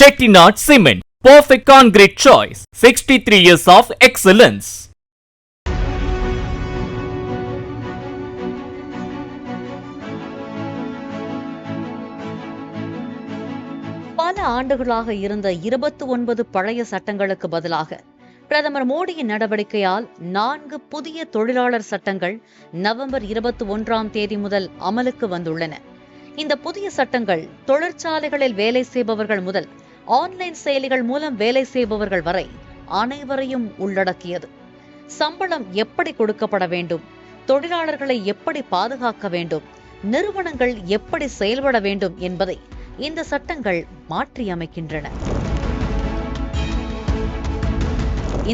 Chettinad Cement, perfect concrete choice. 63 years of excellence. பல ஆண்டுகளாக இருந்த 29 பழைய சட்டங்களுக்கு பதிலாக பிரதமர் மோடியின் நடவடிக்கையால் 4 புதிய தொழிலாளர் சட்டங்கள் நவம்பர் 21ஆம் தேதி முதல் அமலுக்கு வந்துள்ளன. இந்த புதிய சட்டங்கள் தொழிற்சாலைகளில் வேலை செய்பவர்கள் முதல் ஆன்லைன் செயலிகள் மூலம் வேலை செய்பவர்கள் வரை அனைவரையும் உள்ளடக்கியது. சம்பளம் எப்படி கொடுக்கப்பட வேண்டும், தொழிலாளர்களை எப்படி பாதுகாக்க வேண்டும், நிறுவனங்கள் எப்படி செயல்பட வேண்டும் என்பதை இந்த சட்டங்கள் மாற்றியமைக்கின்றன.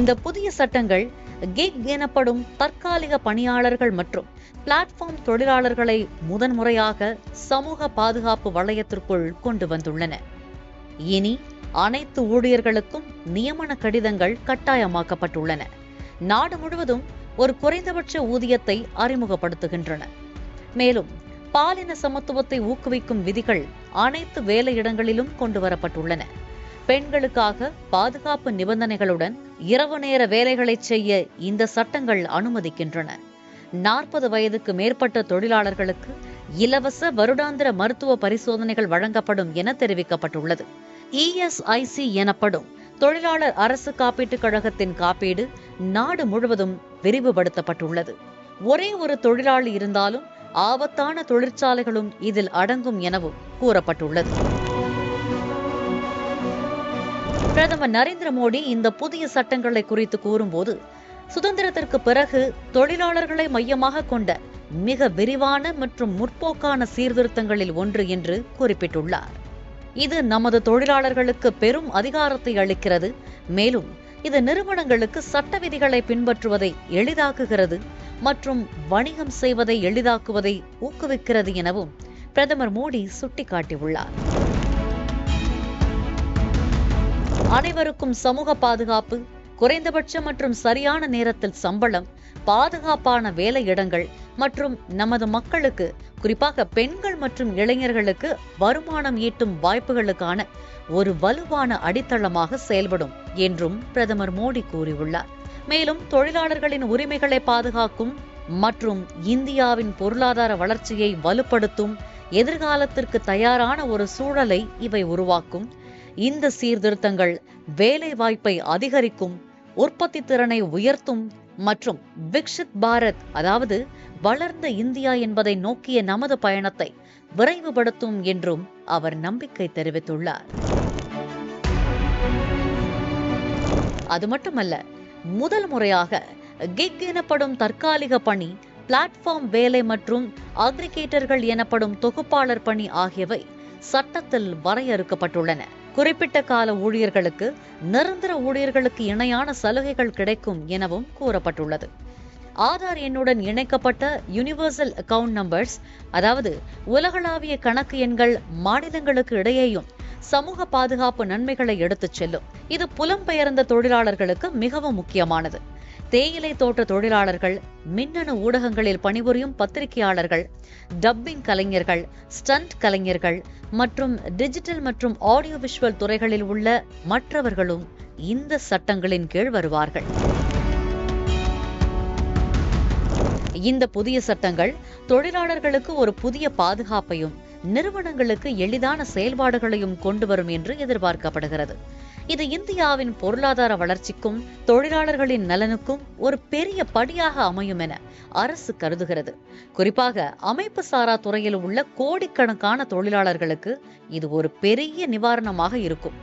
இந்த புதிய சட்டங்கள் கிக் எனப்படும் தற்காலிக பணியாளர்கள் மற்றும் பிளாட்ஃபார்ம் தொழிலாளர்களை முதன்முறையாக சமூக பாதுகாப்பு வளையத்திற்குள் கொண்டு வந்துள்ளன. இனி அனைத்து ஊழியர்களுக்கும் நியமன கடிதங்கள் கட்டாயமாக்கப்பட்டுள்ளன. நாடு முழுவதும் ஒரு குறைந்தபட்ச ஊதியத்தை அறிமுகப்படுத்துகின்றன. மேலும் பாலின சமத்துவத்தை ஊக்குவிக்கும் விதிகள் அனைத்து வேலையிடங்களிலும் கொண்டு வரப்பட்டுள்ளன. பெண்களுக்காக பாதுகாப்பு நிபந்தனைகளுடன் இரவு நேர வேலைகளை செய்ய இந்த சட்டங்கள் அனுமதிக்கின்றன. 40 வயதுக்கு மேற்பட்ட தொழிலாளர்களுக்கு இலவச வருடாந்திர மருத்துவ பரிசோதனைகள் வழங்கப்படும் என தெரிவிக்கப்பட்டுள்ளது. ESIC எனப்படும் தொழிலாளர் அரசு காப்பீட்டுக் கழகத்தின் காப்பீடு நாடு முழுவதும் விரிவுபடுத்தப்பட்டுள்ளது. ஒரே ஒரு தொழிலாளி இருந்தாலும் ஆபத்தான தொழிற்சாலைகளும் இதில் அடங்கும் எனவும் கூறப்பட்டுள்ளது. பிரதமர் நரேந்திர மோடி இந்த புதிய சட்டங்களை குறித்து கூறும்போது, சுதந்திரத்திற்கு பிறகு தொழிலாளர்களை மையமாக கொண்ட மிக விரிவான மற்றும் முற்போக்கான சீர்திருத்தங்களில் ஒன்று என்று குறிப்பிட்டுள்ளார். இது நமது தொழிலாளர்களுக்கு பெரும் அதிகாரத்தை அளிக்கிறது. மேலும் இது நிறுவனங்களுக்கு சட்ட விதிகளை பின்பற்றுவதை எளிதாக்குகிறது மற்றும் வணிகம் செய்வதை எளிதாக்குவதை ஊக்குவிக்கிறது எனவும் பிரதமர் மோடி சுட்டிக்காட்டியுள்ளார். அனைவருக்கும் சமூக பாதுகாப்பு, குறைந்தபட்ச மற்றும் சரியான நேரத்தில் சம்பளம், பாதுகாப்பான வேலையிடங்கள் மற்றும் நமது மக்களுக்கு, குறிப்பாக பெண்கள் மற்றும் இளைஞர்களுக்கு வருமானம் ஈட்டும் வாய்ப்புகளுக்கான ஒரு வலுவான அடித்தளமாக செயல்படும் என்றும் பிரதமர் மோடி கூறியுள்ளார். மேலும் தொழிலாளர்களின் உரிமைகளை பாதுகாக்கும் மற்றும் இந்தியாவின் பொருளாதார வளர்ச்சியை வலுப்படுத்தும் எதிர்காலத்திற்கு தயாரான ஒரு சூழலை இவை உருவாக்கும். இந்த சீர்திருத்தங்கள் வேலை வாய்ப்பை அதிகரிக்கும், உற்பத்தி திறனை உயர்த்தும் மற்றும் விக்ஷித் பாரத், அதாவது வளர்ந்த இந்தியா என்பதை நோக்கிய நமது பயணத்தை விரைவுபடுத்தும் என்றும் அவர் நம்பிக்கை தெரிவித்துள்ளார். அது மட்டுமல்ல, முதல் முறையாக கிக் எனப்படும் தற்காலிக பணி, பிளாட்ஃபார்ம் வேலை மற்றும் அக்ரிகேட்டர்கள் எனப்படும் தொகுப்பாளர் பணி ஆகியவை சட்டத்தில் வரையறுக்கப்பட்டுள்ளன. குறிப்பிட்ட கால ஊழியர்களுக்கு நிரந்தர ஊழியர்களுக்கு இணையான சலுகைகள் கிடைக்கும் எனவும் கூறப்பட்டுள்ளது. ஆதார் எண்ணுடன் இணைக்கப்பட்ட யூனிவர்சல் அக்கவுண்ட் நம்பர்ஸ், அதாவது உலகளாவிய கணக்கு எண்கள் மாநிலங்களுக்கு இடையேயும் சமூக பாதுகாப்பு நன்மைகளை எடுத்துச் செல்லும். இது புலம்பெயர்ந்த தொழிலாளர்களுக்கு மிகவும் முக்கியமானது. தேயிலை தோட்ட தொழிலாளர்கள், மின்னணு ஊடகங்களில் பணிபுரியும் பத்திரிகையாளர்கள், டப்பிங் கலைஞர்கள், ஸ்டண்ட் கலைஞர்கள் மற்றும் டிஜிட்டல் மற்றும் ஆடியோ விஷுவல் துறைகளில் உள்ள மற்றவர்களும் இந்த சட்டங்களின் கீழ் வருவார்கள். இந்த புதிய சட்டங்கள் தொழிலாளர்களுக்கு ஒரு புதிய பாதுகாப்பையும் நிறுவனங்களுக்கு எளிதான செயல்பாடுகளையும் கொண்டு வரும் என்று எதிர்பார்க்கப்படுகிறது. இது இந்தியாவின் பொருளாதார வளர்ச்சிக்கும் தொழிலாளர்களின் நலனுக்கும் ஒரு பெரிய படியாக அமையும் என அரசு கருதுகிறது. குறிப்பாக அமைப்பு சாரா துறையில் உள்ள கோடிக்கணக்கான தொழிலாளர்களுக்கு இது ஒரு பெரிய நிவாரணமாக இருக்கும்.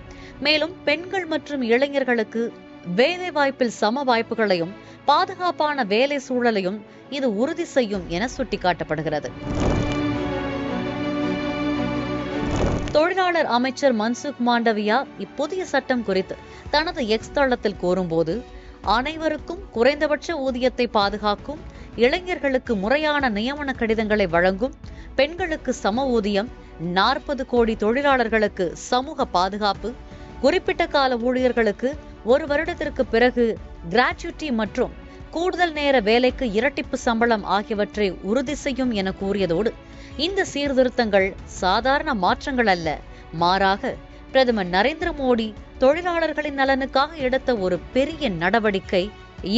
மேலும் பெண்கள் மற்றும் இளைஞர்களுக்கு வேலை வாய்ப்பில் சம வாய்ப்புகளையும் பாதுகாப்பான வேலை சூழலையும் இது உறுதி செய்யும் என சுட்டிக்காட்டப்படுகிறது. தொழிலாளர் அமைச்சர் மன்சுக் மாண்டவியா இப்புதிய சட்டம் குறித்து தனது எக்ஸ் தளத்தில் கூறும்போது, அனைவருக்கும் குறைந்தபட்ச ஊதியத்தை பாதுகாக்கும், இளைஞர்களுக்கு முறையான நியமன கடிதங்களை வழங்கும், பெண்களுக்கு சம ஊதியம், 40 கோடி தொழிலாளர்களுக்கு சமூக பாதுகாப்பு, குறிப்பிட்ட கால ஊழியர்களுக்கு 1 வருடத்திற்கு பிறகு கிராச்சுவிட்டி மற்றும் கூடுதல் நேர வேலைக்கு இரட்டிப்பு சம்பளம் ஆகியவற்றை உறுதி செய்யும் என கூறியதோடு, இந்த சீர்திருத்தங்கள் சாதாரண மாற்றங்கள் அல்ல, மாறாக பிரதமர் நரேந்திர மோடி தொழிலாளர்களின் நலனுக்காக எடுத்த ஒரு பெரிய நடவடிக்கை.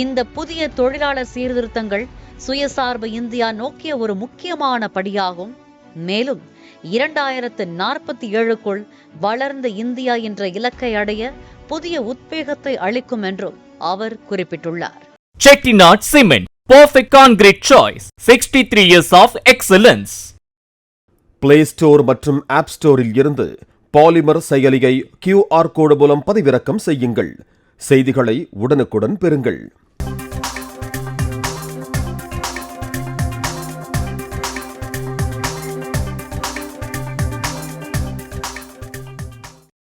இந்த புதிய தொழிலாளர் சீர்திருத்தங்கள் சுயசார்பு இந்தியா நோக்கிய ஒரு முக்கியமான படியாகும். மேலும் 2047க்குள் வளர்ந்த இந்தியா என்ற இலக்கை அடைய புதிய உத்வேகத்தை அளிக்கும் என்றும் அவர் குறிப்பிட்டுள்ளார். Chettinad Cement, perfect concrete choice. 63 years of excellence. Play store மற்றும் ஆப் ஸ்டோரில் இருந்து பாலிமர் செயலியை QR கோடு மூலம் பதிவிறக்கம் செய்யுங்கள். செய்திகளை உடனுக்குடன் பெறுங்கள்.